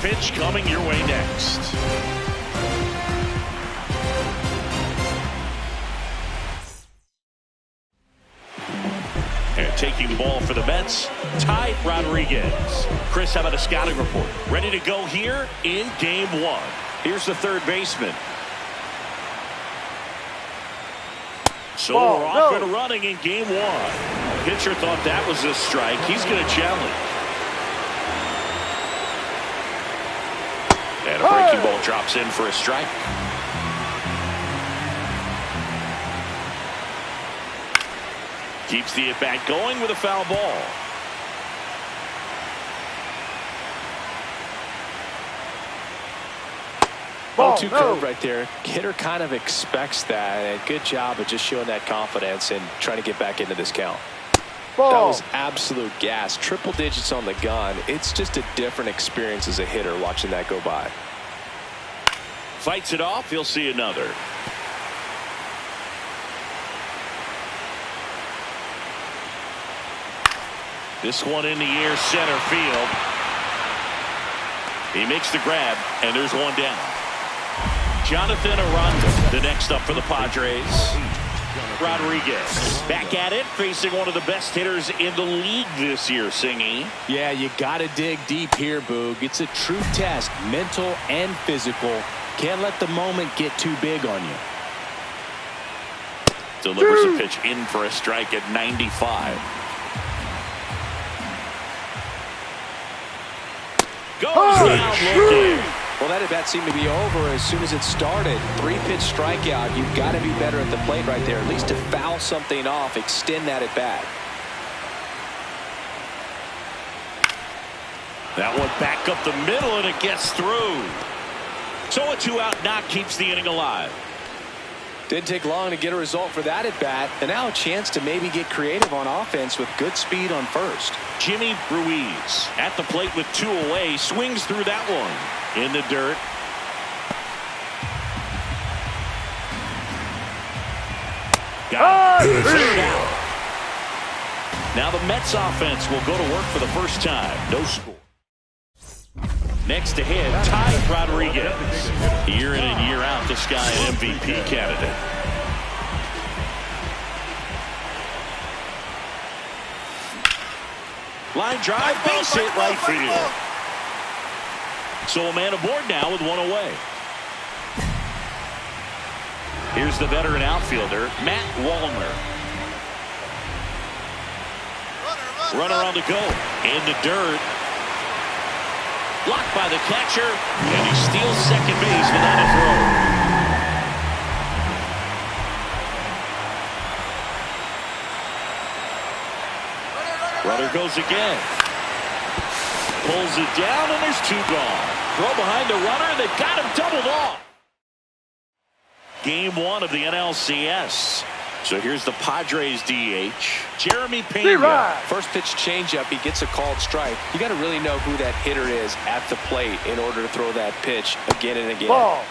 pitch coming your way next. And taking the ball for the Mets, Ty Rodriguez. Chris, how about a scouting report? Ready to go here in game one. Here's the third baseman. So we're off and running in game one. Pitcher thought that was a strike. He's going to challenge. And a breaking ball drops in for a strike. Keeps the at-bat going with a foul ball. Ball 2 curve right there. Hitter kind of expects that. And good job of just showing that confidence and trying to get back into this count. That was absolute gas. Triple digits on the gun. It's just a different experience as a hitter watching that go by. Fights it off. He'll see another. This one in the air, center field. He makes the grab, and there's one down. Jonathan Aranda, the next up for the Padres. Rodriguez back at it, facing one of the best hitters in the league this year, Singy. Yeah, you got to dig deep here, Boog. It's a true test, mental and physical. Can't let the moment get too big on you. Delivers a pitch in for a strike at 95. Goes down looking. Well, that at-bat seemed to be over as soon as it started. 3-pitch strikeout. You've got to be better at the plate right there, at least to foul something off, extend that at-bat. That one back up the middle, and it gets through. So a 2-out knock keeps the inning alive. Didn't take long to get a result for that at-bat, and now a chance to maybe get creative on offense with good speed on first. Jimmy Ruiz at the plate with 2 away, swings through that one in the dirt. Got it. Third out. Now the Mets offense will go to work for the first time. No score. Next ahead, Ty Rodriguez. Year in and year out, this guy an MVP candidate. Line drive, base hit, right field. So a man aboard now with 1 away. Here's the veteran outfielder, Matt Wallner. Runner on the go. In the dirt. Blocked by the catcher, and he steals second base without a throw. Runner goes again. Pulls it down, and there's 2 gone. Throw behind the runner, and they've got him doubled off. Game 1 of the NLCS. So here's the Padres DH, Jeremy Pena. First pitch changeup, he gets a called strike. You got to really know who that hitter is at the plate in order to throw that pitch again and again. Ball.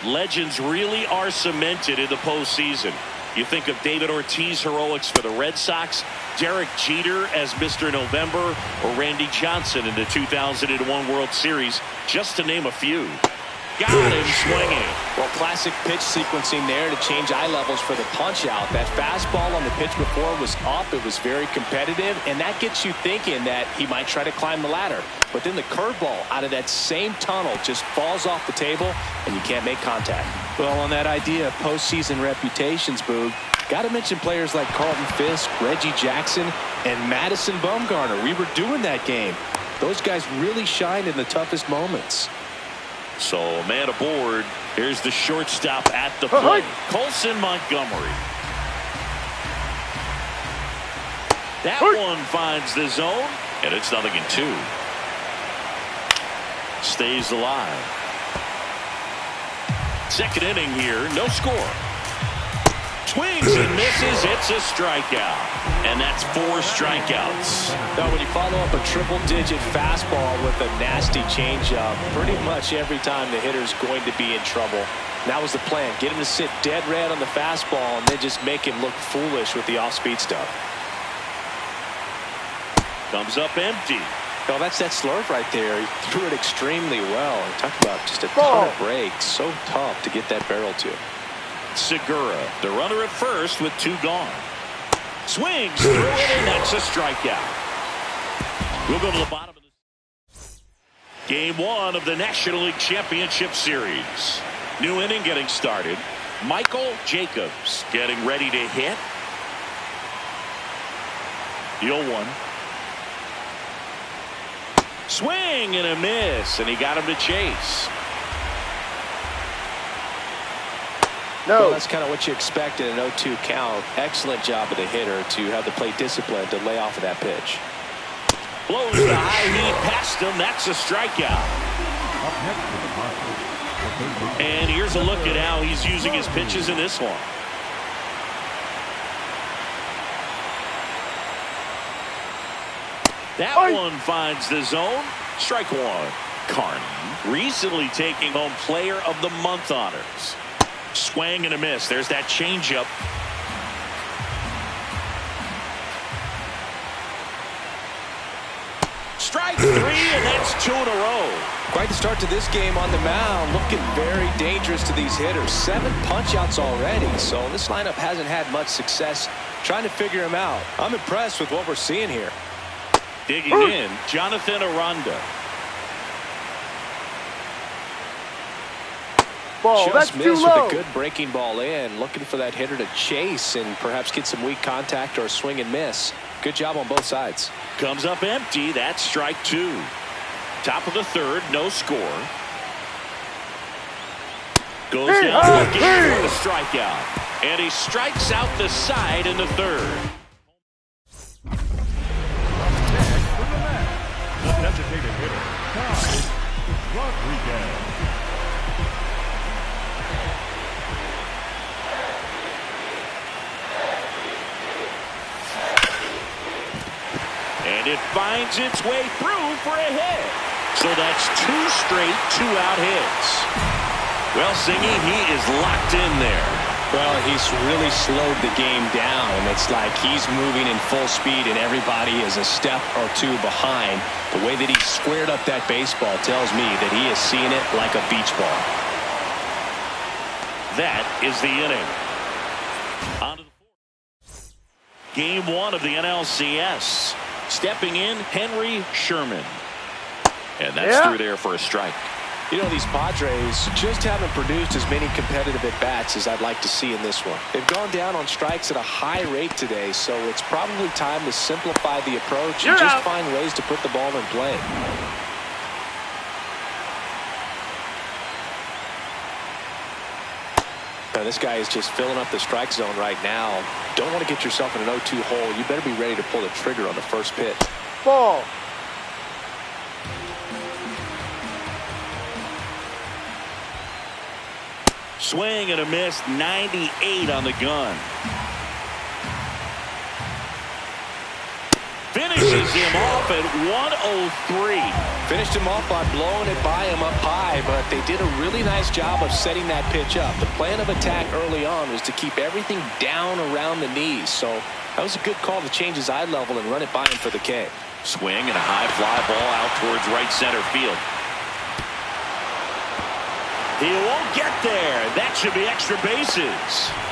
Legends really are cemented in the postseason. You think of David Ortiz heroics for the Red Sox, Derek Jeter as Mr. November, or Randy Johnson in the 2001 World Series, just to name a few. Got him swinging. Well, classic pitch sequencing there to change eye levels for the punch out. That fastball on the pitch before was up. It was very competitive, and that gets you thinking that he might try to climb the ladder. But then the curveball out of that same tunnel just falls off the table, and you can't make contact. Well, on that idea of postseason reputations, Boog, got to mention players like Carlton Fisk, Reggie Jackson, and Madison Bumgarner. We were doing that game. Those guys really shined in the toughest moments. So a man aboard. Here's the shortstop at the plate, Colson Montgomery. That one finds the zone, and it's 0-2. Stays alive. Second inning here, no score. Swings and misses. It's a strikeout. And that's 4 strikeouts. Now, when you follow up a triple-digit fastball with a nasty changeup, pretty much every time the hitter's going to be in trouble. That was the plan. Get him to sit dead red on the fastball and then just make him look foolish with the off-speed stuff. Comes up empty. Well, that's that slurve right there. He threw it extremely well. Talk about just a ton of breaks. So tough to get that barrel to. Segura, the runner at first with 2 gone. Swings through it, and that's a strikeout. We'll go to the bottom of this. Game 1 of the National League Championship Series. New inning getting started. Michael Jacobs getting ready to hit. The 0-1. Swing and a miss, and he got him to chase. No. Well, that's kind of what you expect in an 0-2 count. Excellent job of the hitter to have the plate discipline to lay off of that pitch. Blows the high heat past him. That's a strikeout. And here's a look at how he's using his pitches in this one. That one finds the zone. Strike 1. Carney recently taking home Player of the Month honors. Swing and a miss. There's that changeup. Strike 3, and that's 2 in a row. Quite the start to this game on the mound. Looking very dangerous to these hitters. 7 punch-outs already, so this lineup hasn't had much success trying to figure him out. I'm impressed with what we're seeing here. Digging in, Jonathan Aranda. Ball, just missed with a good breaking ball in. Looking for that hitter to chase and perhaps get some weak contact or a swing and miss. Good job on both sides. Comes up empty. That's strike 2. Top of the 3rd, no score. Goes down again for the strikeout. And he strikes out the side in the 3rd. The designated hitter, Kyle Rodriguez. And it finds its way through for a hit. So that's 2 straight 2-out hits. Well, Singy, he is locked in there. Well, he's really slowed the game down. It's like he's moving in full speed and everybody is a step or 2 behind. The way that he squared up that baseball tells me that he is seeing it like a beach ball. That is the inning. On to the 4th. Game 1 of the NLCS. Stepping in, Henry Sherman. And that's through there for a strike. You know, these Padres just haven't produced as many competitive at-bats as I'd like to see in this one. They've gone down on strikes at a high rate today, so it's probably time to simplify the approach and just find ways to put the ball in play. Now, this guy is just filling up the strike zone right now. Don't want to get yourself in an 0-2 hole. You better be ready to pull the trigger on the first pitch. Ball. Swing and a miss, 98 on the gun. Finishes him off at 103. Finished him off by blowing it by him up high, but they did a really nice job of setting that pitch up. The plan of attack early on was to keep everything down around the knees, so that was a good call to change his eye level and run it by him for the K. Swing and a high fly ball out towards right center field. He won't get there. That should be extra bases.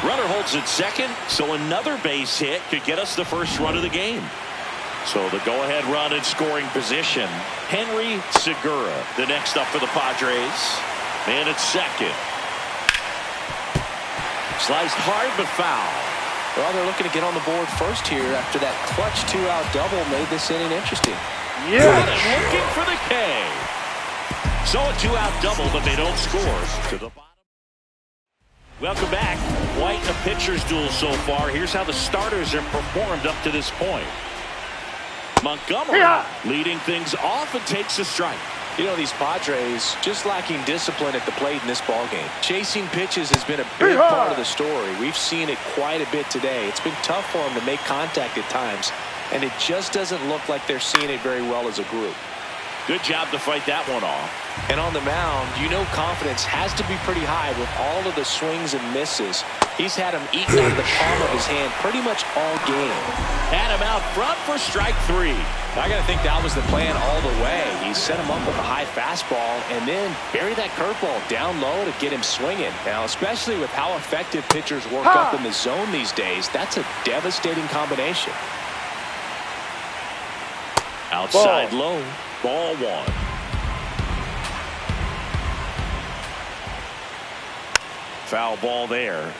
Runner holds at second, so another base hit could get us the first run of the game. So the go-ahead run in scoring position. Henry Segura, the next up for the Padres. Man at second. Sliced hard but foul. Well, they're looking to get on the board first here after that clutch 2-out double made this inning interesting. Yeah. Looking for the K. So a 2-out double, but they don't score. To the bottom. Welcome back. Quite a pitcher's duel so far. Here's how the starters have performed up to this point. Montgomery leading things off and takes a strike. You know, these Padres just lacking discipline at the plate in this ballgame. Chasing pitches has been a big part of the story. We've seen it quite a bit today. It's been tough for them to make contact at times, and it just doesn't look like they're seeing it very well as a group. Good job to fight that one off. And on the mound, you know confidence has to be pretty high with all of the swings and misses. He's had him eaten out of the palm of his hand pretty much all game. Had him out front for strike 3. I got to think that was the plan all the way. He set him up with a high fastball and then bury that curveball down low to get him swinging. Now, especially with how effective pitchers work up in the zone these days, that's a devastating combination. Outside low, ball 1. Foul ball there.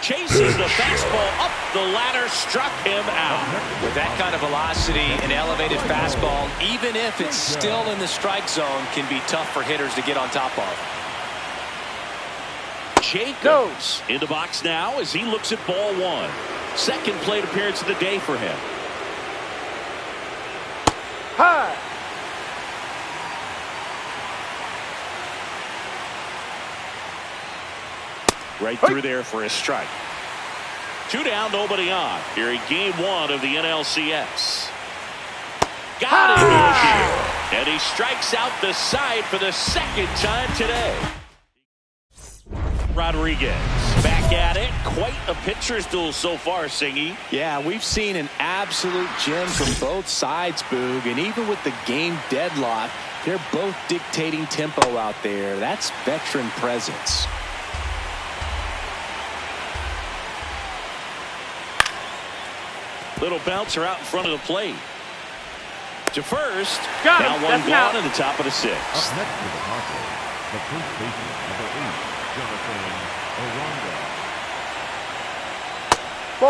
Chases the fastball up the ladder, struck him out. With that kind of velocity, an elevated fastball, even if it's still in the strike zone, can be tough for hitters to get on top of. Jacobs in the box now as he looks at ball 1. Second plate appearance of the day for him. High. Right through there for a strike. 2 down, nobody on. Here in game 1 of the NLCS. Got him here. And he strikes out the side for the second time today. Rodriguez back at it. Quite a pitcher's duel so far, Singy. Yeah, we've seen an absolute gem from both sides, Boog. And even with the game deadlock, they're both dictating tempo out there. That's veteran presence. Little bouncer out in front of the plate. To first. Got now him. one That's gone out. in the top of the 6th. Up next for the Padres, the first baseman, number 8, Jonathan Aranda.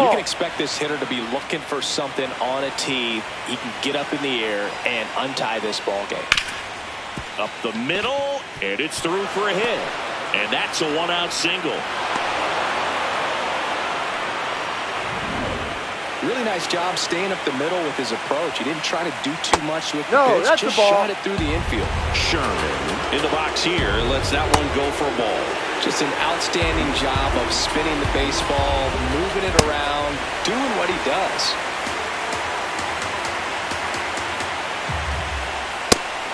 You can expect this hitter to be looking for something on a tee. He can get up in the air and untie this ball game. Up the middle, and it's through for a hit. And that's a 1-out single. Really nice job staying up the middle with his approach. He didn't try to do too much with the No, pitch. that's just the ball. shot it through the infield. Sherman in the box here lets that one go for a ball. Just an outstanding job of spinning the baseball, moving it around, doing what he does.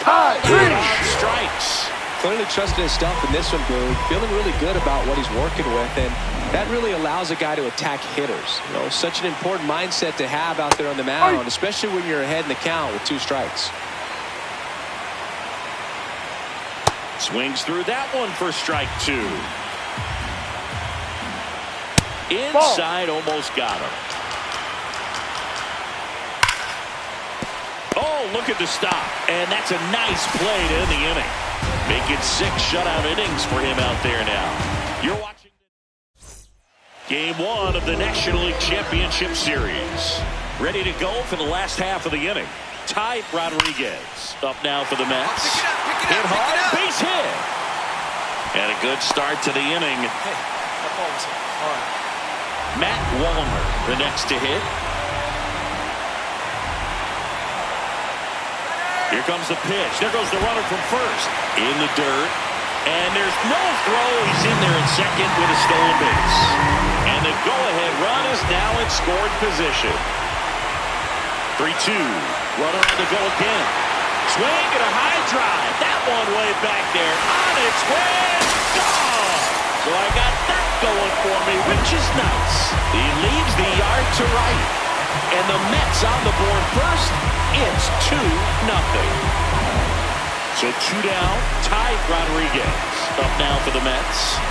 High. Strikes. Clearly trusting his stuff in this one, Boog. Feeling really good about what he's working with, and that really allows a guy to attack hitters. You know, such an important mindset to have out there on the mound, especially when you're ahead in the count with 2 strikes. Swings through that one for strike 2. Inside, almost got him. Oh, look at the stop. And that's a nice play to end the inning. Make it 6 shutout innings for him out there now. You're watching game 1 of the National League Championship Series. Ready to go for the last half of the inning. Ty Rodriguez up now for the Mets. Hit hard, base hit. And a good start to the inning. Matt Wallner, the next to hit. Here comes the pitch. There goes the runner from first. In the dirt. And there's no throw. He's in there in second with a stolen base. And the go-ahead run is now in scoring position. 3-2. Runner on the go again. Swing and a high drive. That one way back there. On its way. Gone. So I got that going for me, which is nice. He leaves the yard to right. And the Mets on the board first. It's 2-0. So 2 down. Ty Rodriguez up now for the Mets.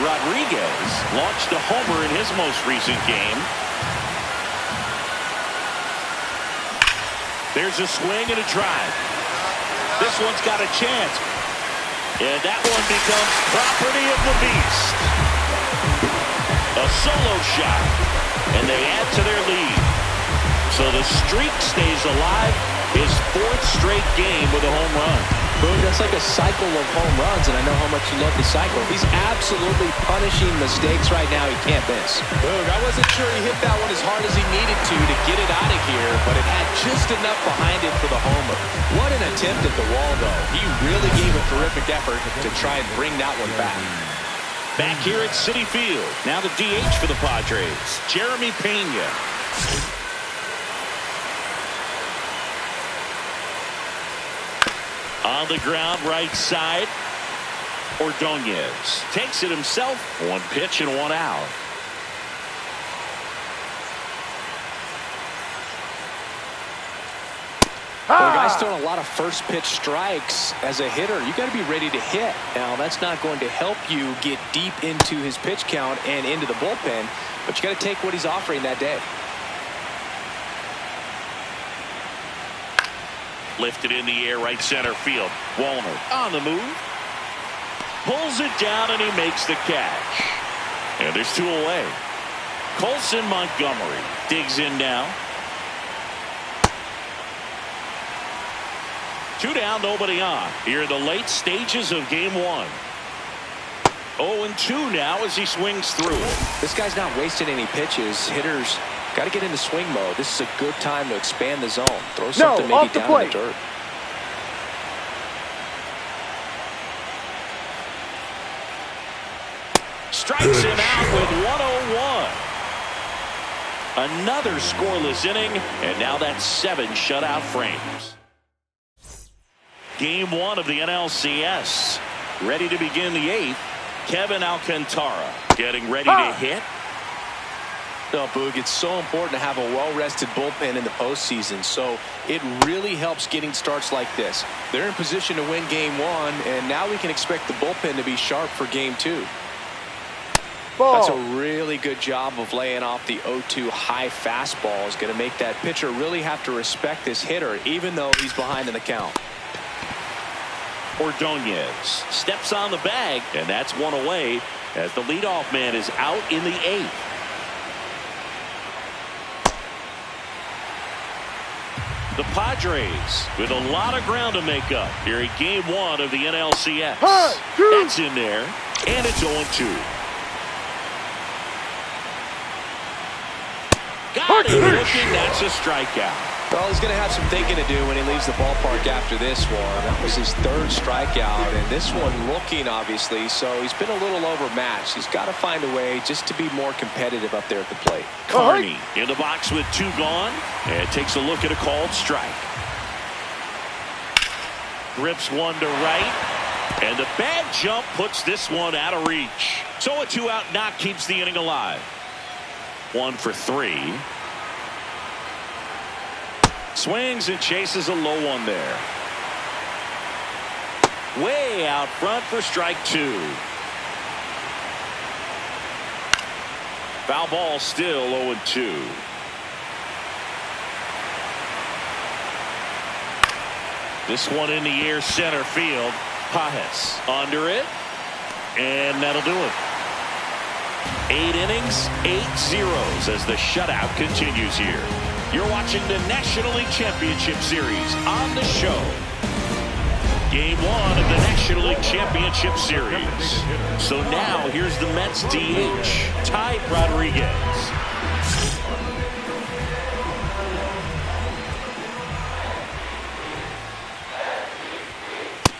Rodriguez launched a homer in his most recent game. There's a swing and a drive. This one's got a chance. And that one becomes property of the beast. A solo shot. And they add to their lead. So the streak stays alive. His 4th straight game with a home run. Boog, that's like a cycle of home runs, and I know how much you love the cycle. He's absolutely punishing mistakes right now he can't miss. Boog, I wasn't sure he hit that one as hard as he needed to get it out of here, but it had just enough behind it for the homer. What an attempt at the wall, though. He really gave a terrific effort to try and bring that one back. Back here at Citi Field. Now the DH for the Padres, Jeremy Pena. On the ground, right side. Ordonez takes it himself. One pitch and one out. Well, the guy's throwing a lot of first pitch strikes. As a hitter, you got to be ready to hit. Now, that's not going to help you get deep into his pitch count and into the bullpen, but you got to take what he's offering that day. Lifted in the air, right center field. Walner on the move. Pulls it down and he makes the catch. And there's two away. Colson Montgomery digs in now. Two down, nobody on. Here in the late stages of game one. 0-2 now as he swings through. This guy's not wasting any pitches. Hitters got to get into swing mode. This is a good time to expand the zone. Throw something maybe down in the dirt. Strikes him out with 101. Another scoreless inning, and now that's 7 shutout frames. Game one of the NLCS. Ready to begin the 8th. Kevin Alcantara getting ready to hit. No, Boog, it's so important to have a well-rested bullpen in the postseason, so it really helps getting starts like this. They're in position to win game one, and now we can expect the bullpen to be sharp for game 2. That's a really good job of laying off the 0-2 high fastball. Is going to make that pitcher really have to respect this hitter, even though he's behind in the count. Ordonez steps on the bag, and that's one away as the leadoff man is out in the 8th. The Padres with a lot of ground to make up here in game one of the NLCS. That's in there, and it's 0-2. Got him looking. That's a strikeout. Well, he's going to have some thinking to do when he leaves the ballpark after this one. That was his 3rd strikeout, and this one looking, obviously, so he's been a little overmatched. He's got to find a way just to be more competitive up there at the plate. Carney in the box with 2 gone, and takes a look at a called strike. Grips one to right, and the bad jump puts this one out of reach. So a 2-out knock keeps the inning alive. 1 for 3. Swings and chases a low one there. Way out front for strike 2. Foul ball still 0-2. This one in the air center field. PADRES under it. And that'll do it. 8 innings, 8 zeros as the shutout continues here. You're watching the National League Championship Series on the show. Game 1 of the National League Championship Series. So now here's the Mets DH, Ty Rodriguez.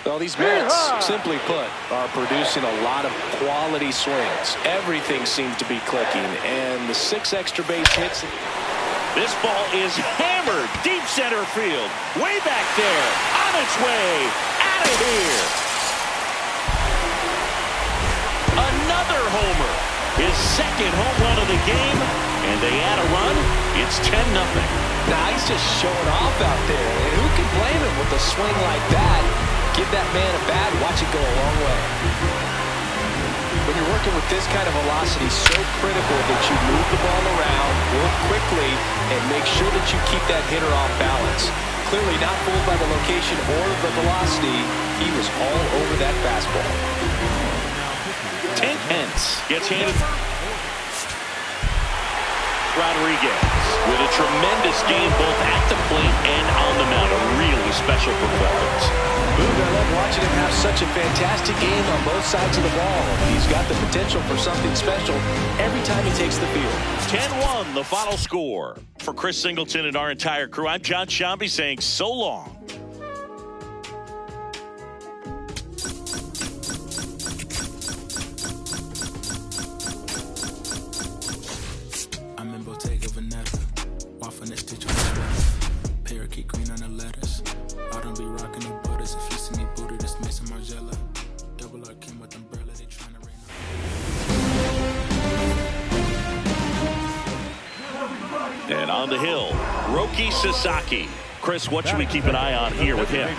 Well, these Mets, simply put, are producing a lot of quality swings. Everything seems to be clicking, and the 6 extra base hits. This ball is hammered deep center field. Way back there. On its way. Out of here. Another homer. His 2nd home run of the game. And they add a run. It's 10-0. Now, he's just showing off out there. And who can blame him with a swing like that? Give that man a bat. Watch it go a long way. When you're working with this kind of velocity, so critical that you move the ball around, work quickly, and make sure that you keep that hitter off balance. Clearly not fooled by the location or the velocity. He was all over that fastball. Tank Pence gets handed. Rodriguez with a tremendous game both at the plate and on the mound. A really special performance. Boog, I love watching him have such a fantastic game on both sides of the ball. He's got the potential for something special every time he takes the field. 10-1, the final score. For Chris Singleton and our entire crew, I'm John Shambi saying so long. I'm in Bottega Veneta, waffling this stitch on the sweater. Parakeet green on the letters. I don't be rocking the butters if you see me down the hill. Roki Sasaki. Chris, what should we keep an eye on here with him?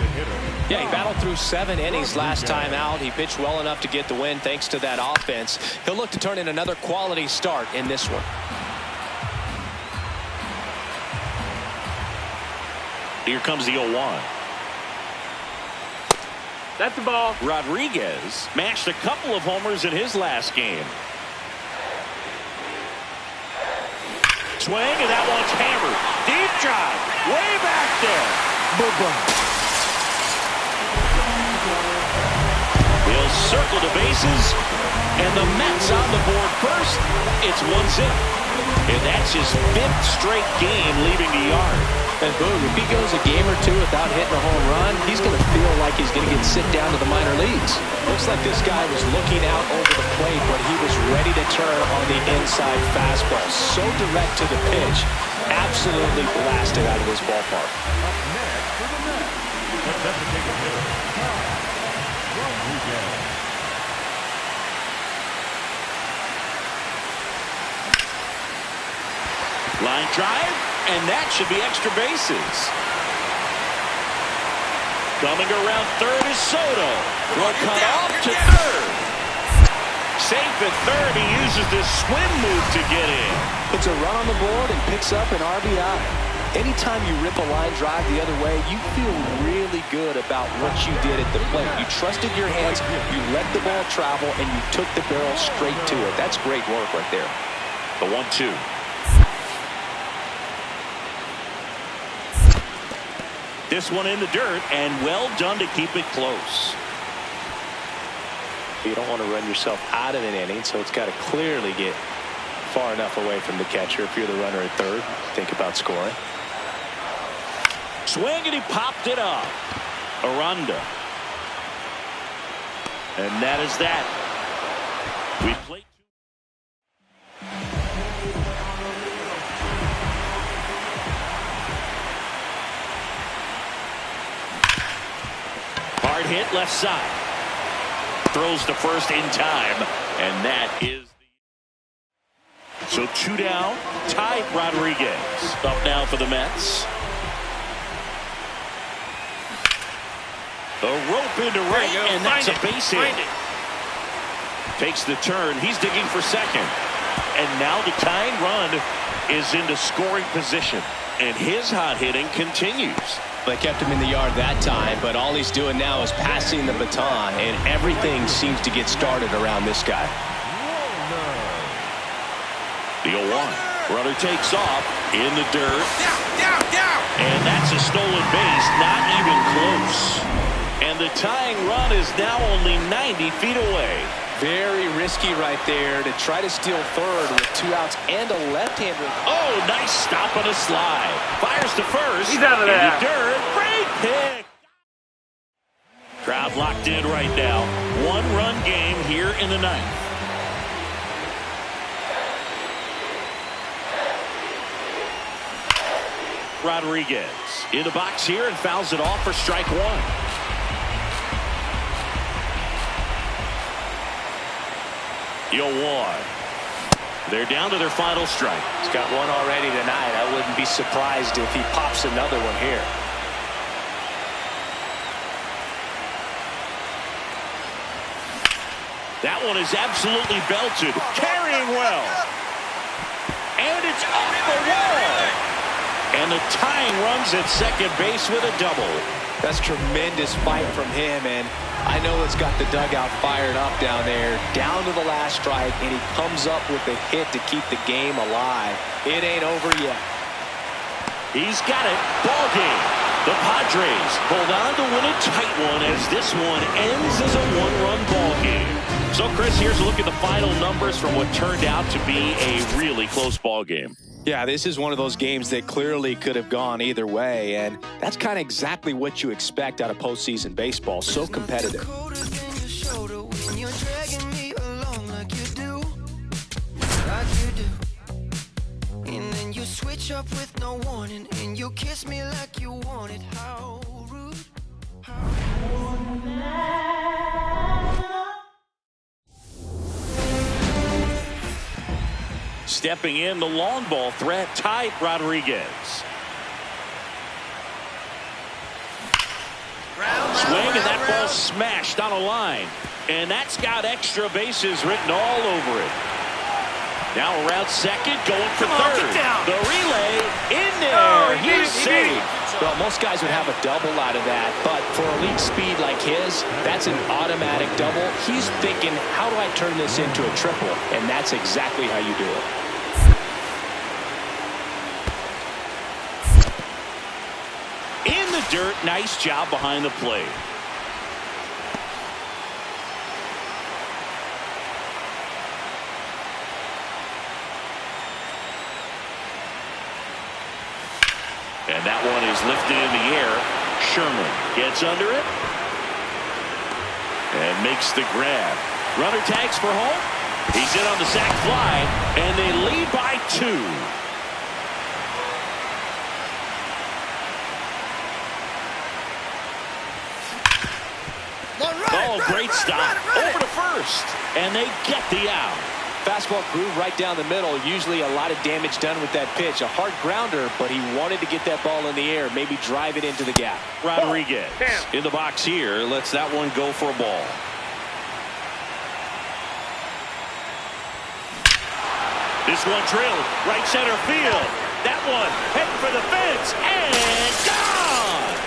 Yeah, he battled through 7 innings last time out. He pitched well enough to get the win thanks to that offense. He'll look to turn in another quality start in this one. Here comes the 0-1. That's the ball. Rodriguez mashed a couple of homers in his last game. Swing, and that one's hammered. Deep drive, way back there. Boom. He'll circle the bases, and the Mets on the board first. It's 1-0. And that's his 5th straight game leaving the yard. And boom, if he goes a game or two without hitting a home run, he's going to feel like he's going to get sent down to the minor leagues. Looks like this guy was looking out over the plate when he was ready to turn on the inside fastball. So direct to the pitch. Absolutely blasted out of this ballpark. Up next for the Mets, the designated hitter, Rodriguez. Line drive, and that should be extra bases. Coming around third is Soto. Will cut off to third. Safe at third. He uses this swim move to get in. Puts a run on the board and picks up an RBI. Anytime you rip a line drive the other way, you feel really good about what you did at the plate. You trusted your hands, you let the ball travel, and you took the barrel straight to it. That's great work right there. The 1-2. This one in the dirt, and well done to keep it close. You don't want to run yourself out of an inning, so it's got to clearly get far enough away from the catcher. If you're the runner at third, think about scoring. Swing, and he popped it up. Aranda. And that is that. We played. Hard hit left side. Throws to first in time, and that is the... So 2 down. Ty Rodriguez up now for the Mets. A rope into right, and that's a base hit. Takes the turn. He's digging for second. And now the tying run is into scoring position. And his hot hitting continues. They kept him in the yard that time, but all he's doing now is passing the baton, and everything seems to get started around this guy. The 0-1. Runner takes off in the dirt. And that's a stolen base, not even close. And the tying run is now only 90 feet away. Very risky right there to try to steal third with 2 outs and a left-hander. Oh, nice stop on a slide. Fires to first. He's out of there. In the dirt. Great pick. Crowd locked in right now. 1-run game here in the 9th. Rodriguez in the box here and fouls it off for strike 1. The 0-1. They're down to their final strike. He's got one already tonight. I wouldn't be surprised if he pops another one here. That one is absolutely belted. Carrying well. And it's off the wall. And the tying runs at second base with a double. That's tremendous fight from him, and I know it's got the dugout fired up down there, down to the last strike, and he comes up with a hit to keep the game alive. It ain't over yet. He's got it. Ball game. The Padres hold on to win a tight one as this one ends as a 1-run ball game. So, Chris, here's a look at the final numbers from what turned out to be a really close ball game. Yeah, this is one of those games that clearly could have gone either way, and that's kind of exactly what you expect out of postseason baseball. So competitive. And then you switch up with no warning, and you kiss me like you wanted. How rude. Stepping in, the long ball threat, Ty Rodriguez. Swing, and that ball smashed on a line. And that's got extra bases written all over it. Now around second, going for third. The relay in there. He's safe. Well, most guys would have a double out of that, but for elite speed like his, that's an automatic double. He's thinking, how do I turn this into a triple? And that's exactly how you do it. In the dirt, nice job behind the plate. And that one is lifted in the air. Sherman gets under it and makes the grab. Runner tags for home. He's in on the sac fly, and they lead by 2. Oh, great stop. Over to first, and they get the out. Fastball groove right down the middle. Usually a lot of damage done with that pitch. A hard grounder, but he wanted to get that ball in the air, maybe drive it into the gap. Rodriguez in the box here. Lets that one go for a ball. This one drilled right center field. That one heading for the fence and gone.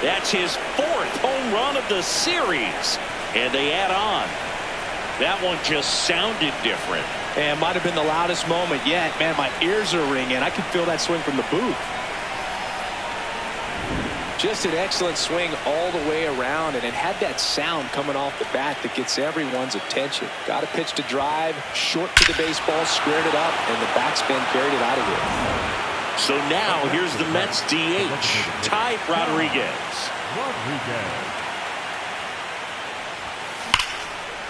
That's his 4th home run of the series, and they add on. That one just sounded different. And might have been the loudest moment yet. Man, my ears are ringing. I can feel that swing from the booth. Just an excellent swing all the way around, and it had that sound coming off the bat that gets everyone's attention. Got a pitch to drive, short to the baseball, squared it up, and the backspin carried it out of here. So now here's the Mets DH, Ty Rodriguez.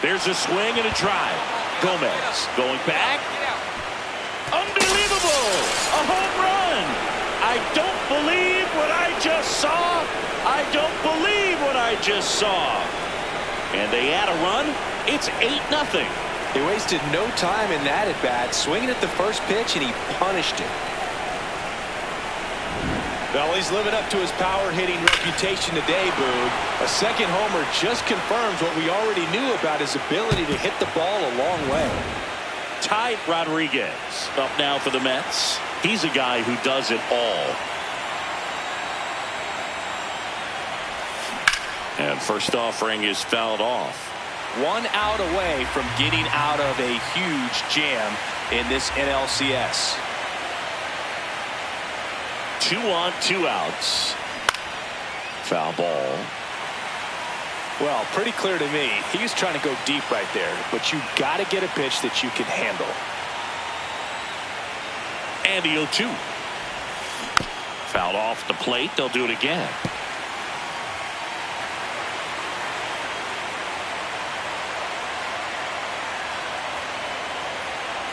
There's a swing and a drive. Gomez going back. Unbelievable! A home run! I don't believe what I just saw. I don't believe what I just saw. And they add a run. It's 8-0. He wasted no time in that at bat, swinging at the first pitch, and he punished it. Well, he's living up to his power hitting reputation today, Boog. A second homer just confirms what we already knew about his ability to hit the ball a long way. Ty Rodriguez up now for the Mets. He's a guy who does it all. And first offering is fouled off. 1 out away from getting out of a huge jam in this NLCS. 2 on, 2 outs. Foul ball. Well, pretty clear to me. He's trying to go deep right there, but you got to get a pitch that you can handle. And the 0-2. Fouled off the plate. They'll do it again.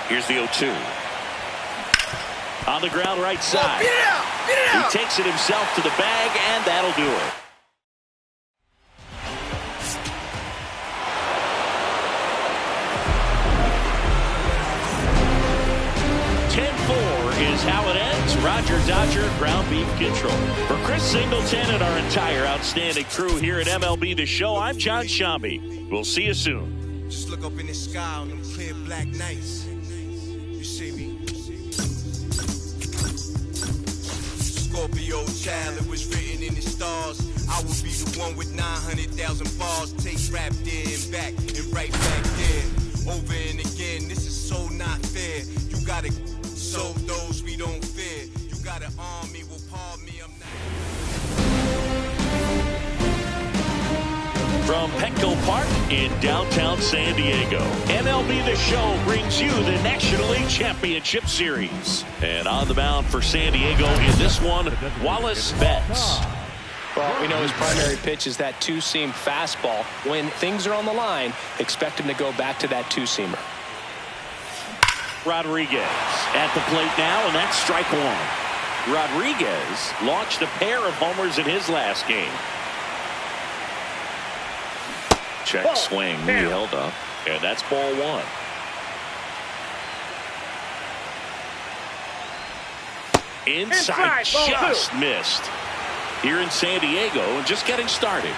Here's the 0-2. On the ground right side. Get it out! Get it out! He takes it himself to the bag, and that'll do it. Is how it ends. Roger Dodger, ground beef control. For Chris Singleton and our entire outstanding crew here at MLB The Show, I'm John Shambi. We'll see you soon. Just look up in the sky on them clear black nights. You see me? Scorpio child, it was written in the stars. I will be the one with 900,000 bars. Take rap there and back and right back there. Over and again, this is so not fair. You gotta so those we don't fear. You got an army, will pardon me, I'm not. From Petco Park in downtown San Diego, MLB The Show brings you the National League Championship Series. And on the mound for San Diego in this one, Wallace METS. Well, we know his primary pitch is that two-seam fastball. When things are on the line, expect him to go back to that two-seamer. Rodriguez at the plate now, and that's strike 1. Rodriguez launched a pair of homers in his last game. Check swing, he held up, and that's ball 1. Inside just missed. Here in San Diego and just getting started.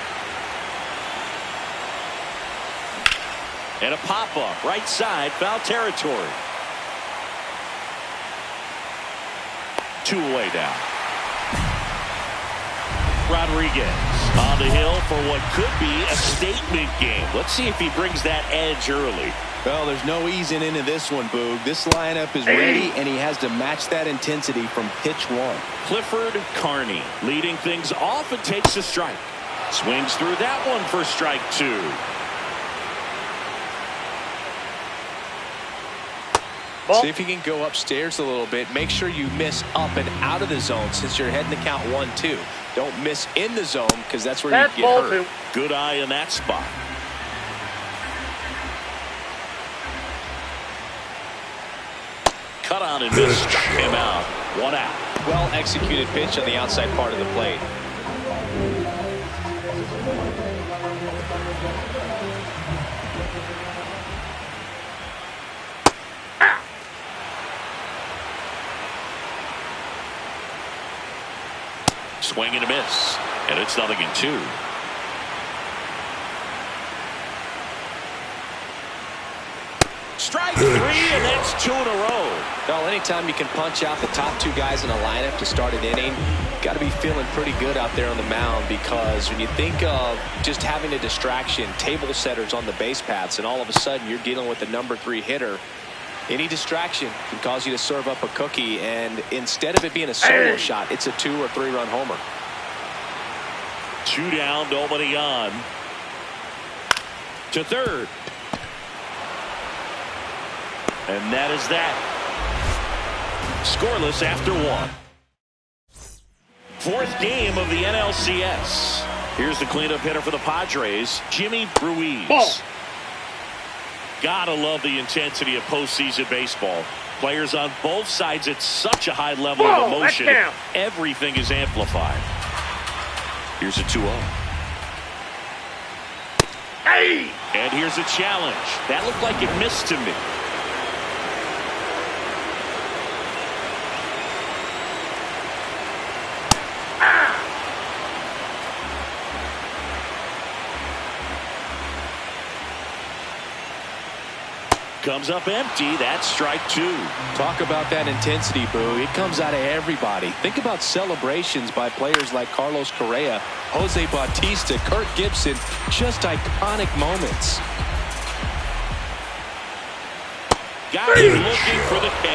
And a pop-up right side, foul territory. 2 away now. Rodriguez on the hill for what could be a statement game. Let's see if he brings that edge early. Well, there's no easing into this one, Boog. This lineup is ready, and he has to match that intensity from pitch 1. Clifford Carney leading things off and takes a strike. Swings through that one for strike 2. See if you can go upstairs a little bit. Make sure you miss up and out of the zone since you're heading to count 1-2. Don't miss in the zone because that's where you get hurt. Good eye in that spot. Cut on and miss. Struck him out. 1 out. Well executed pitch on the outside part of the plate. Swing and a miss. And it's 0-2. Strike 3, and that's 2 in a row. Well, anytime you can punch out the top 2 guys in a lineup to start an inning, got to be feeling pretty good out there on the mound, because when you think of just having a distraction, table setters on the base paths, and all of a sudden you're dealing with the number 3 hitter, any distraction can cause you to serve up a cookie, and instead of it being a solo shot, it's a 2 or 3 run homer. 2 down, nobody on. To third. And that is that. Scoreless after 1. 4th game of the NLCS. Here's the cleanup hitter for the Padres, Jimmy Ruiz. Ball. Gotta love the intensity of postseason baseball. Players on both sides at such a high level of emotion. Everything is amplified. Here's a 2-0. Hey! And here's a challenge. That looked like it missed to me. Comes up empty. That's strike 2. Talk about that intensity, Boo. It comes out of everybody. Think about celebrations by players like Carlos Correa, Jose Bautista, Kirk Gibson. Just iconic moments. Got him looking for the K.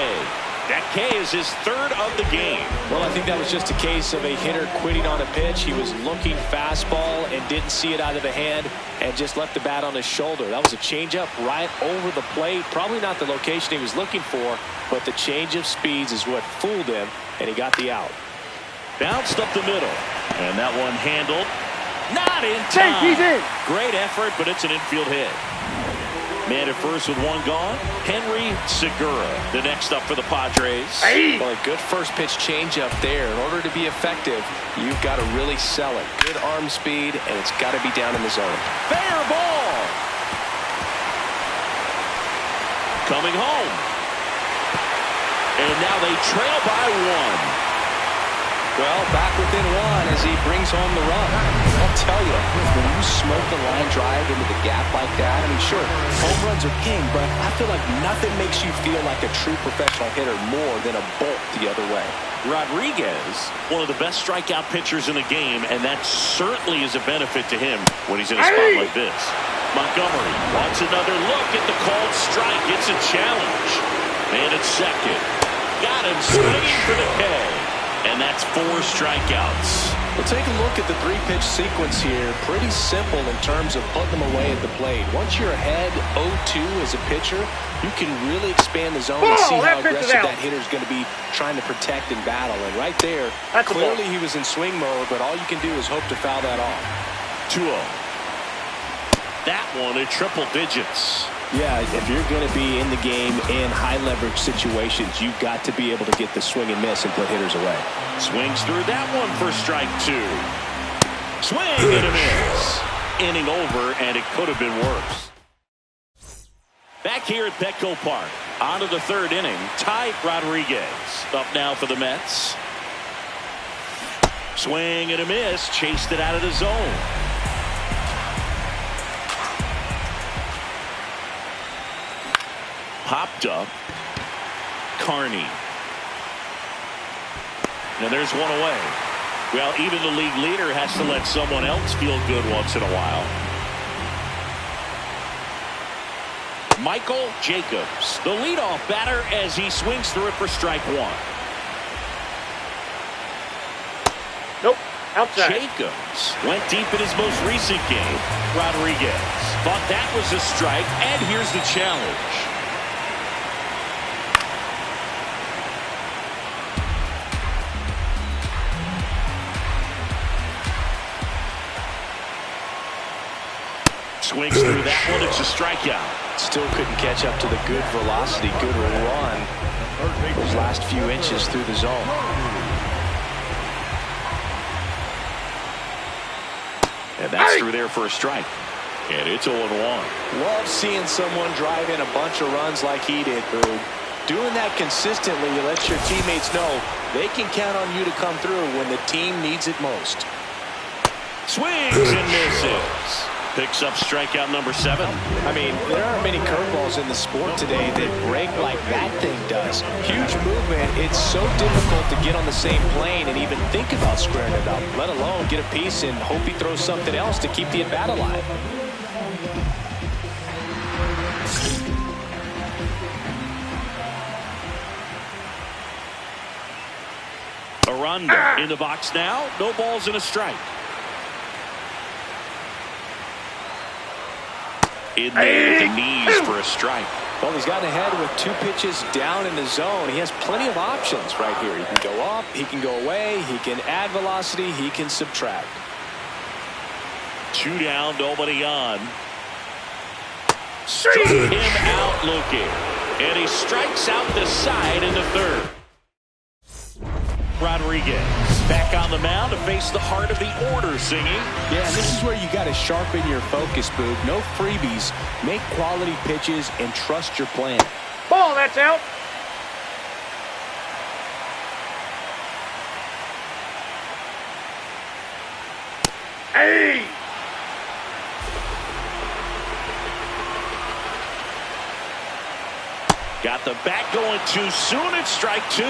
That K is his 3rd of the game. Well, I think that was just a case of a hitter quitting on a pitch. He was looking fastball and didn't see it out of the hand and just left the bat on his shoulder. That was a changeup right over the plate. Probably not the location he was looking for, but the change of speeds is what fooled him, and he got the out. Bounced up the middle, and that one handled. Not in time. He's in. Great effort, but it's an infield hit. Man at first with 1 gone. Henry Segura, the next up for the Padres. Well, a good first pitch changeup there. In order to be effective, you've got to really sell it. Good arm speed, and it's got to be down in the zone. Fair ball. Coming home. And now they trail by 1. Well, back within 1 as he brings home the run. I'll tell you, when you smoke the line drive into the gap like that, I mean, sure, home runs are king, but I feel like nothing makes you feel like a true professional hitter more than a bolt the other way. Rodriguez, one of the best strikeout pitchers in the game, and that certainly is a benefit to him when he's in a spot like this. Montgomery wants another look at the called strike. It's a challenge. Man at second. Got him swinging for the K. And that's 4 strikeouts. We'll take a look at the 3-pitch sequence here. Pretty simple in terms of putting them away at the plate. Once you're ahead 0-2 as a pitcher, you can really expand the zone and see how aggressive that hitter is going to be trying to protect and battle. And right there, clearly he was in swing mode, but all you can do is hope to foul that off. 2-0. That one at triple digits. Yeah, if you're going to be in the game in high leverage situations, you've got to be able to get the swing and miss and put hitters away. Swings through that one for strike 2. Swing and a miss. Inning over, and it could have been worse. Back here at Petco Park, on to the 3rd inning. Ty Rodriguez up now for the Mets. Swing and a miss. Chased it out of the zone. Popped up. Carney. And there's one away. Well, even the league leader has to let someone else feel good once in a while. Michael Jacobs, the leadoff batter, as he swings through it for strike one. Nope. Outside. Jacobs went deep in his most recent game. Rodriguez thought that was a strike, and here's the challenge. Swings through that one. It's a strikeout. Still couldn't catch up to the good velocity, good run those last few inches through the zone. And that's through there for a strike. And it's 0-1. Love seeing someone drive in a bunch of runs like he did, Boog. Doing that consistently, you let your teammates know they can count on you to come through when the team needs it most. Swings and misses. Picks up strikeout number 7. I mean, there aren't many curveballs in the sport today that break like that thing does. Huge movement. It's so difficult to get on the same plane and even think about squaring it up, let alone get a piece and hope he throws something else to keep the at-bat alive. Aranda in the box now. No balls and a strike. In there at the knees for a strike. Well, he's gotten ahead with 2 pitches down in the zone. He has plenty of options right here. He can go up, he can go away, he can add velocity, he can subtract. 2 down, nobody on. Struck him out looking. And he strikes out the side in the 3rd. Rodriguez back on the mound to face the heart of the order singing. Yeah, and this is where you got to sharpen your focus, Boog. No freebies. Make quality pitches and trust your plan. Ball, that's out. Hey! Got the bat going too soon. It's strike 2.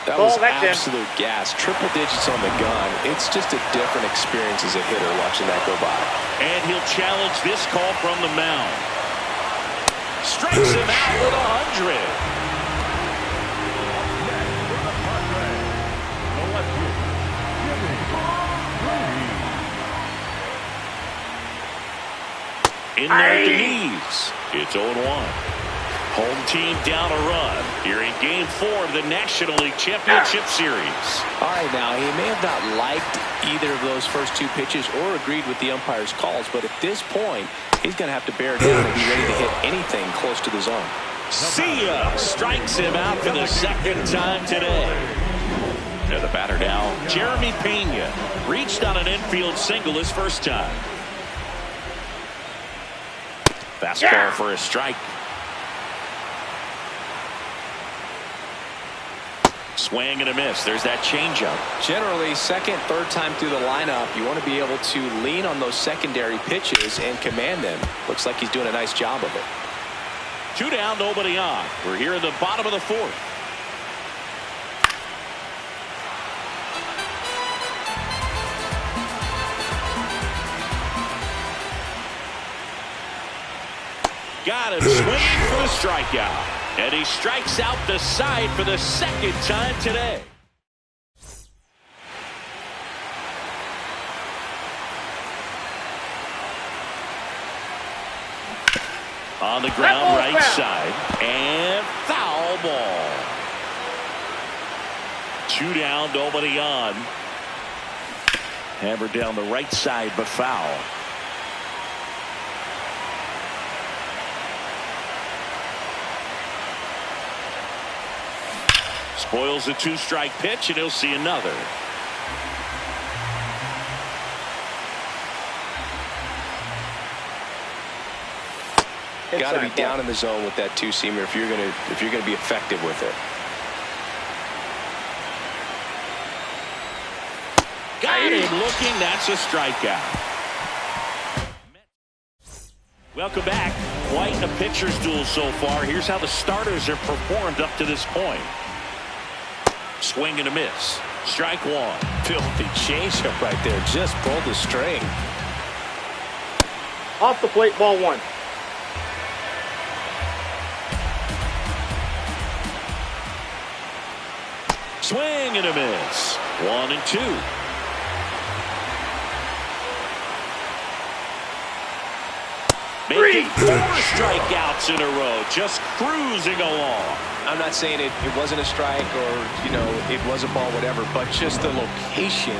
That was absolute gas. Triple digits on the gun. It's just a different experience as a hitter watching that go by. And he'll challenge this call from the mound. Strikes him out with 100. In there at the knees. It's 0-1. Home team down a run here in Game 4 of the National League Championship Series. All right, now, he may have not liked either of those first 2 pitches or agreed with the umpire's calls, but at this point, he's going to have to bear down and be ready to hit anything close to the zone. See ya! Strikes him out for the 2nd time today. And the batter now, Jeremy Pena. Reached on an infield single his first time. Fastball for a strike. Swing and a miss. There's that changeup. Generally, 2nd, 3rd time through the lineup, you want to be able to lean on those secondary pitches and command them. Looks like he's doing a nice job of it. 2 down, nobody on. We're here in the bottom of the 4th. Got him swinging for the strikeout. And he strikes out the side for the 2nd time today. On the ground, right side. And foul ball. 2 down, nobody on. Hammered down the right side, but foul. Spoils a 2-strike pitch, and he'll see another. Got to be down in the zone with that 2-seamer if you're gonna be effective with it. looking. That's a strikeout. Welcome back. Quite a pitcher's duel so far. Here's how the starters have performed up to this point. Swing and a miss. Strike one. Filthy changeup right there. Just pulled the string. Off the plate, ball one. Swing and a miss. 1-2. Making 4 strikeouts in a row. Just cruising along. I'm not saying it wasn't a strike or, it was a ball, whatever, but just the location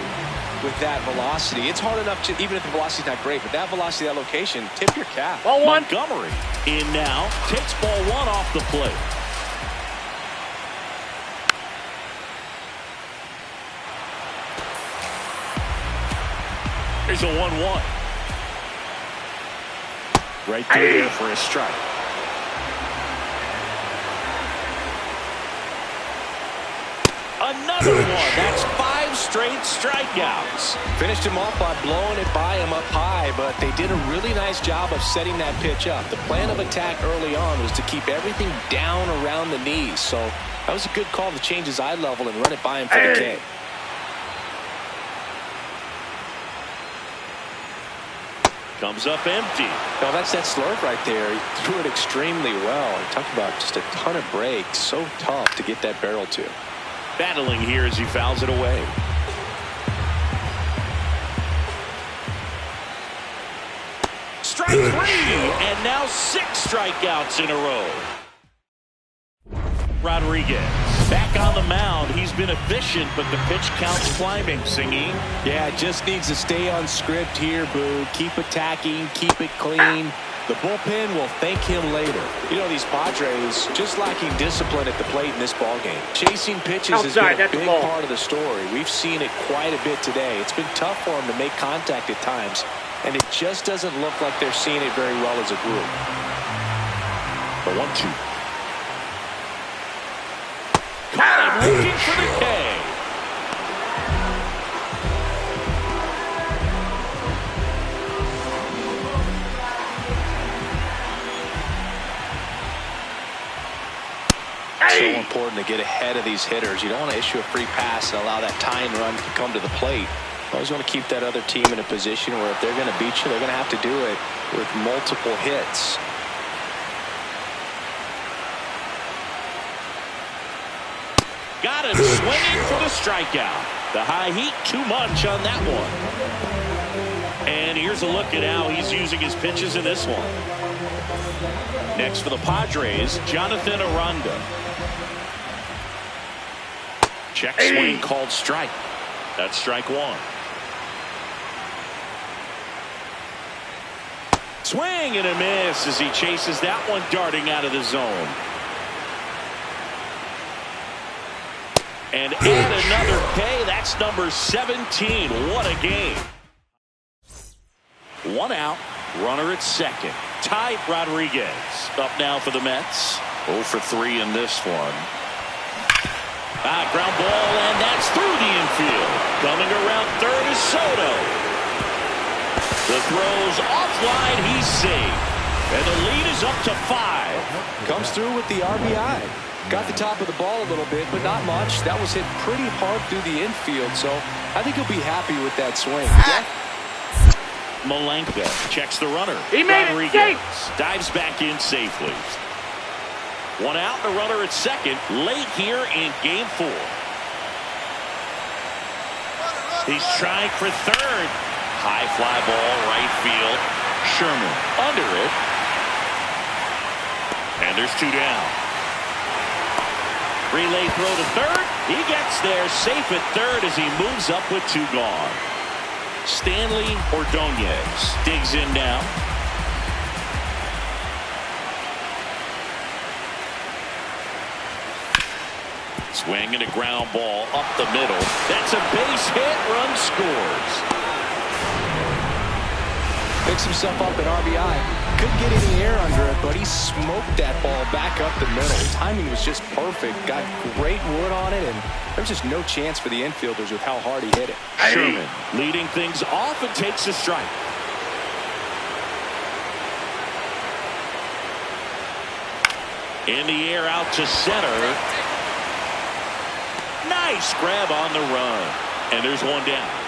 with that velocity. It's hard enough to, even if the velocity's not great, but that velocity, that location, tip your cap. Ball one. Montgomery in now. Takes ball one off the plate. Here's a 1-1. Right through there for a strike. Another one. That's 5 straight strikeouts. Finished him off by blowing it by him up high, but they did a really nice job of setting that pitch up. The plan of attack early on was to keep everything down around the knees. So that was a good call to change his eye level and run it by him for the K. Comes up empty. No, that's that slurve right there. He threw it extremely well. He talked about just a ton of breaks. So tough to get that barrel to. Battling here as he fouls it away. Strike 3, and now 6 strikeouts in a row. Rodriguez back on the mound. He's been efficient, but the pitch count's climbing. Singy. Yeah, just needs to stay on script here, Boo. Keep attacking, keep it clean. The bullpen will thank him later. These Padres just lacking discipline at the plate in this ballgame. Chasing pitches has been a big part of the story. We've seen it quite a bit today. It's been tough for them to make contact at times, and it just doesn't look like they're seeing it very well as a group. The 1-2. Caught him looking for the K. So important to get ahead of these hitters. You don't want to issue a free pass and allow that tying run to come to the plate. You always want to keep that other team in a position where if they're going to beat you, they're going to have to do it with multiple hits. Got him swinging for the strikeout. The high heat, too much on that one. And here's a look at how he's using his pitches in this one. Next for the Padres, Jonathan Aranda. Check swing called strike. That's strike 1. Swing and a miss as he chases that one darting out of the zone. And add another K. That's number 17. What a game. 1 out. Runner at second. Ty Rodriguez up now for the Mets. 0 for 3 in this one. Ground ball, and that's through the infield. Coming around third is Soto. The throw's offline. He's safe. And the lead is up to 5. Comes through with the RBI. Got the top of the ball a little bit, but not much. That was hit pretty hard through the infield, so I think he'll be happy with that swing. Malenka checks the runner. He made Rodriguez it dives back in safely. 1 out, the runner at second. Late here in game 4. He's trying for third. High fly ball, right field. Sherman under it. And there's 2 down. Relay throw to third. He gets there safe at third as he moves up with 2 gone. Stanley Ordonez digs in now. Swing and a ground ball up the middle. That's a base hit. Run scores. Picks himself up at RBI. Couldn't get any air under it, but he smoked that ball back up the middle. Timing was just perfect. Got great wood on it, and there's just no chance for the infielders with how hard he hit it. Sherman leading things off and takes a strike. In the air out to center. Nice grab on the run. And there's one down.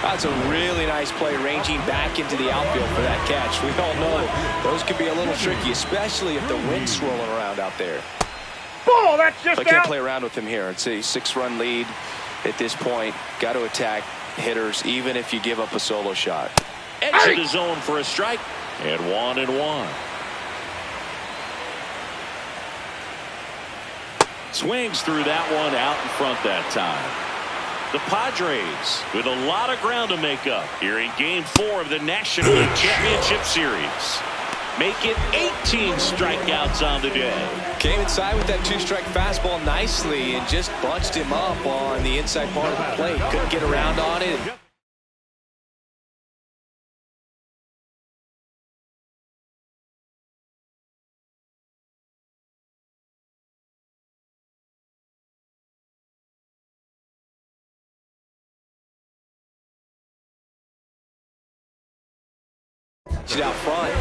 That's a really nice play, ranging back into the outfield for that catch. We all know those can be a little tricky, especially if the wind's swirling around out there. Ball, that's just But out. can't play around with him here. It's a 6-run lead at this point. Got to attack hitters, even if you give up a solo shot. Exit the zone for a strike. And 1-1. Swings through that one out in front that time. The Padres with a lot of ground to make up here in Game 4 of the National League Championship Series. Make it 18 strikeouts on the day. Came inside with that 2-strike fastball nicely and just bunched him up on the inside part of the plate. Couldn't get around on it. Out front.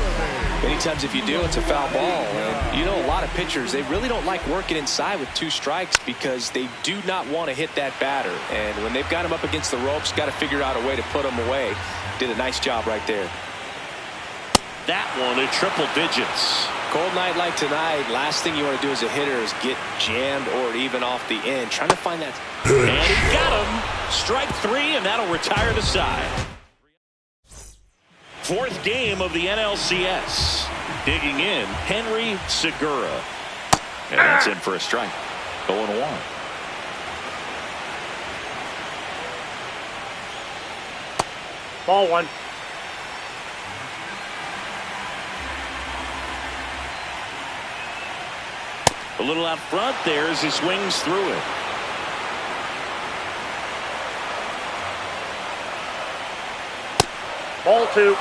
Many times if you do, it's a foul ball. And you know, a lot of pitchers, they really don't like working inside with 2 strikes because they do not want to hit that batter. And when they've got him up against the ropes, got to figure out a way to put him away. Did a nice job right there. That one in triple digits. Cold night like tonight, last thing you want to do as a hitter is get jammed or even off the end. Trying to find that. And he got him. Strike 3, and that'll retire the side. 4th game of the NLCS. Digging in, Henry Segura. And that's in for a strike. 0-1. Ball 1. A little out front there as he swings through it. Ball 2.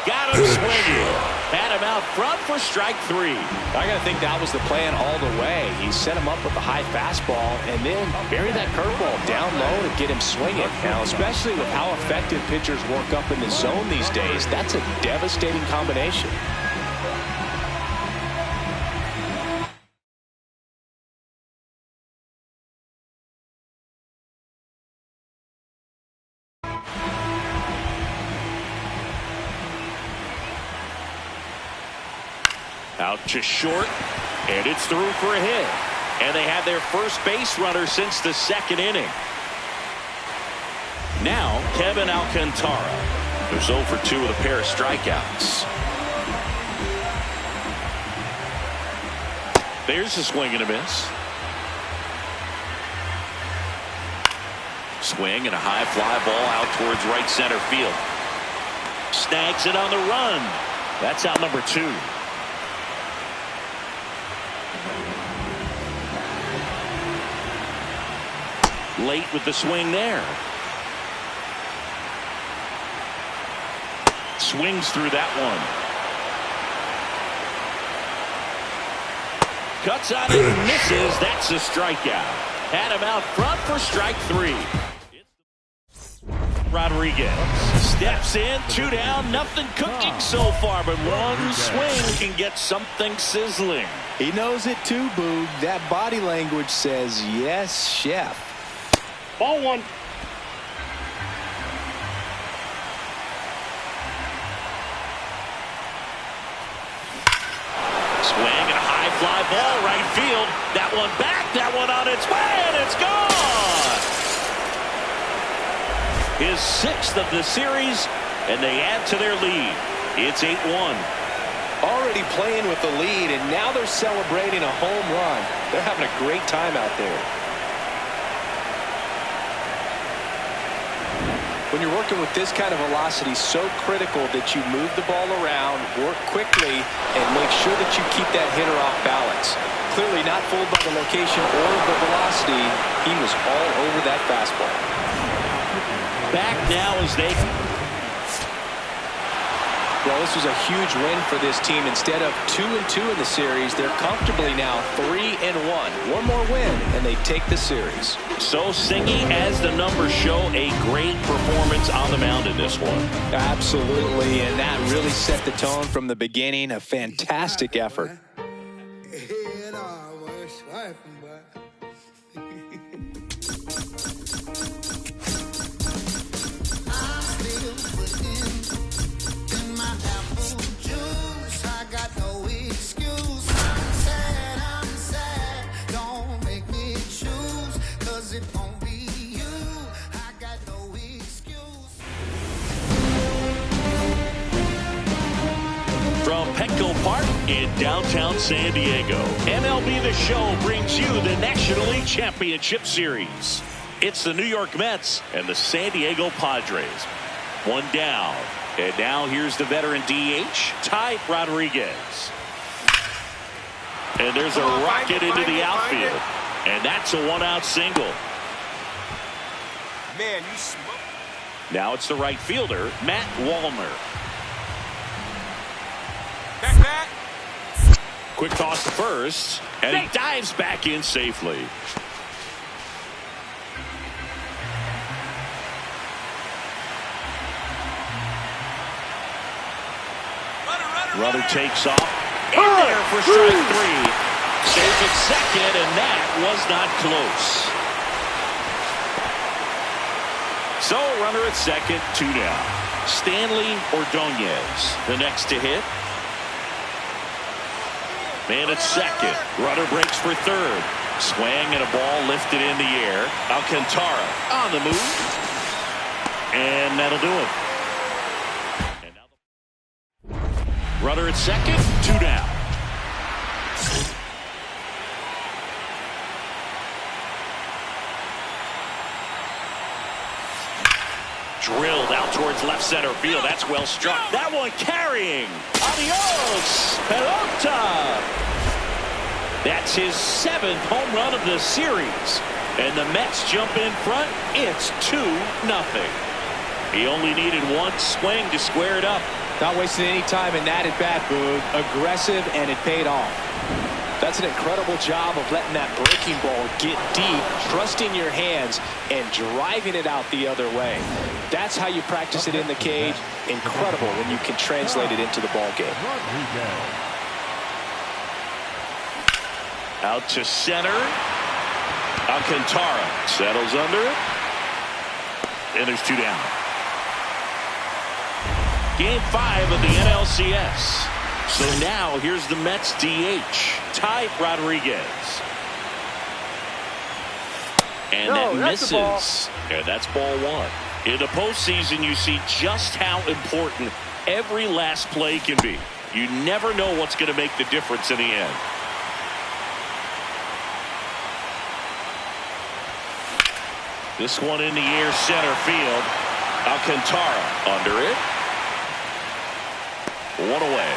Got him swinging. Had him out front for strike 3. I got to think that was the plan all the way. He set him up with a high fastball and then bury that curveball down low to get him swinging. Now, especially with how effective pitchers work up in the zone these days, that's a devastating combination. Out to short, and it's through for a hit. And they have their first base runner since the 2nd inning. Now, Kevin Alcantara, who's 0 for 2 with a pair of strikeouts. There's a swing and a miss. Swing and a high fly ball out towards right center field. Snags it on the run. That's out number 2. Late with the swing there. Swings through that one. Cuts on it and misses. That's a strikeout. Had him out front for strike 3. Rodriguez steps in, 2 down, nothing cooking so far, but one swing can get something sizzling. He knows it too, Boog. That body language says, yes, chef. Ball 1. Swing and a high fly ball right field. That one back, that one on its way, and it's gone. His 6th of the series, and they add to their lead. It's 8-1. Already playing with the lead, and now they're celebrating a home run. They're having a great time out there. When you're working with this kind of velocity, so critical that you move the ball around, work quickly, and make sure that you keep that hitter off balance. Clearly not fooled by the location or the velocity. He was all over that fastball. Back now as they... Well, this was a huge win for this team. Instead of 2-2 in the series, they're comfortably now 3-1. One more win, and they take the series. So, Singy, as the numbers show, a great performance on the mound in this one. Absolutely, and that really set the tone from the beginning. A fantastic effort. Park in downtown San Diego, MLB The Show brings you the National League Championship Series. It's the New York Mets and the San Diego Padres. One down, and now here's the veteran DH, Ty Rodriguez. And there's a rocket into the outfield, and that's a one-out single. Man, you smoke. Now it's the right fielder, Matt Wallner. Back. Quick toss to first, and he dives back in safely. Runner takes off. In there for strike three. Saves at second, and that was not close. So, runner at second, 2 down. Stanley Ordonez, the next to hit. Man at second. Runner breaks for third. Swing and a ball lifted in the air. Alcantara on the move. And that'll do it. And now runner at second, 2 down. Drilled out towards left center field. That's well struck. That one carrying. Adios, pelota. That's his 7th home run of the series. And the Mets jump in front. It's 2-0. He only needed one swing to square it up. Not wasting any time in that at bat, Boog. Aggressive, and it paid off. That's an incredible job of letting that breaking ball get deep, trusting your hands, and driving it out the other way. That's how you practice it in the cage. Incredible when you can translate it into the ball game. Out to center. Alcantara settles under it. And there's 2 down. Game 5 of the NLCS. So now here's the Mets DH, Ty Rodriguez. And that misses. And that's ball 1. In the postseason, you see just how important every last play can be. You never know what's going to make the difference in the end. This one in the air, center field. Alcantara under it. 1 away.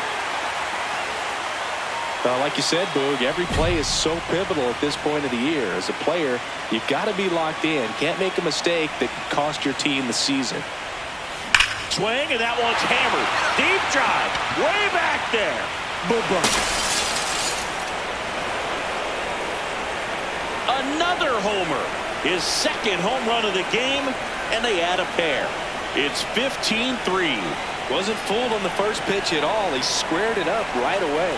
Like you said, Boog, every play is so pivotal at this point of the year. As a player, you've got to be locked in. Can't make a mistake that could cost your team the season. Swing, and that one's hammered. Deep drive, way back there. Boom. Another homer. His 2nd home run of the game, and they add a pair. It's 15-3. Wasn't fooled on the first pitch at all. He squared it up right away.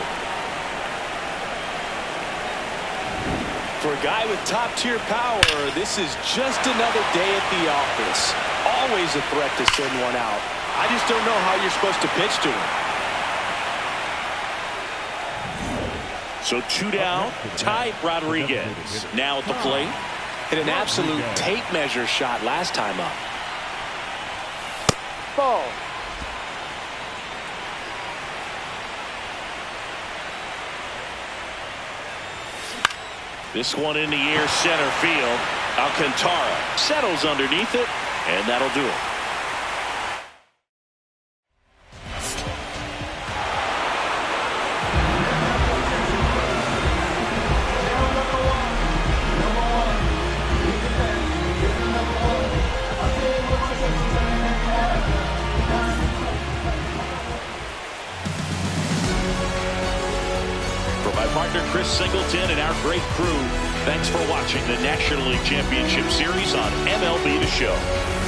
For a guy with top-tier power, this is just another day at the office. Always a threat to send one out. I just don't know how you're supposed to pitch to him. So 2 down, Ty Rodriguez. Now at the plate. Hit an absolute tape measure shot last time up. Ball. This one in the air, center field. Alcantara settles underneath it, and that'll do it. partner Chris Singleton and our great crew. Thanks for watching the National League Championship Series on MLB The Show.